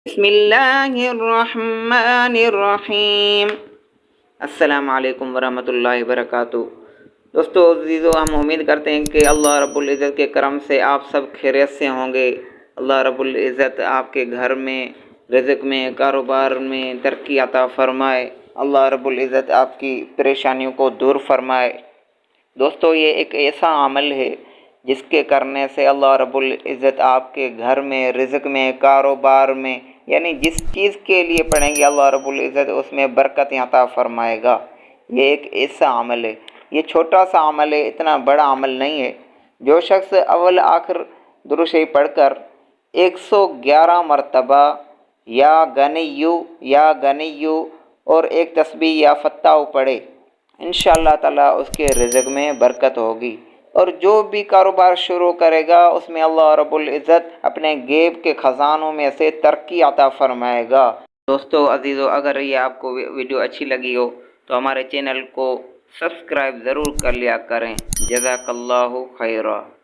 बिस्मिल्लाहिर्रहमानिर्रहीम। अस्सलाम वालेकुम वरहमतुल्लाहि वबरकातुहू। दोस्तों अज़ीज़ों, हम उम्मीद करते हैं कि अल्लाह रब्बुल इज़्ज़त के करम से आप सब खैरियत से होंगे। अल्लाह रब्बुल इज़्ज़त आपके घर में, रिज़्क़ में, कारोबार में तरक्की अता फ़रमाए। अल्लाह रब्बुल इज़्ज़त आपकी परेशानियों को दूर फरमाए। दोस्तों, ये एक ऐसा अमल है जिसके करने से अल्लाह रब्बुल इज़्ज़त आपके घर में, रिज़्क़ में, कारोबार में, यानी जिस चीज़ के लिए पढ़ेंगे अल्लाह रब्बुल इज़्ज़त उसमें बरकत अता फ़रमाएगा। ये एक ऐसा अमल है, ये छोटा सा अमल है, इतना बड़ा अमल नहीं है। जो शख्स अव्वल आखिर दुरूद शरीफ पढ़कर 111 मरतबा या गनिय्यु और एक तस्बीह या फत्ताह पढ़े, इंशाअल्लाह ताला उसके रिज़्क़ में बरकत होगी। और जो भी कारोबार शुरू करेगा उसमें अल्लाह रब्बुल इज़्ज़त अपने गैब के ख़ज़ानों में से तरक्की अता फ़रमाएगा। दोस्तों अज़ीज़ों, अगर ये आपको वीडियो अच्छी लगी हो तो हमारे चैनल को सब्सक्राइब ज़रूर कर लिया करें। जज़ाकल्लाहु खैरा।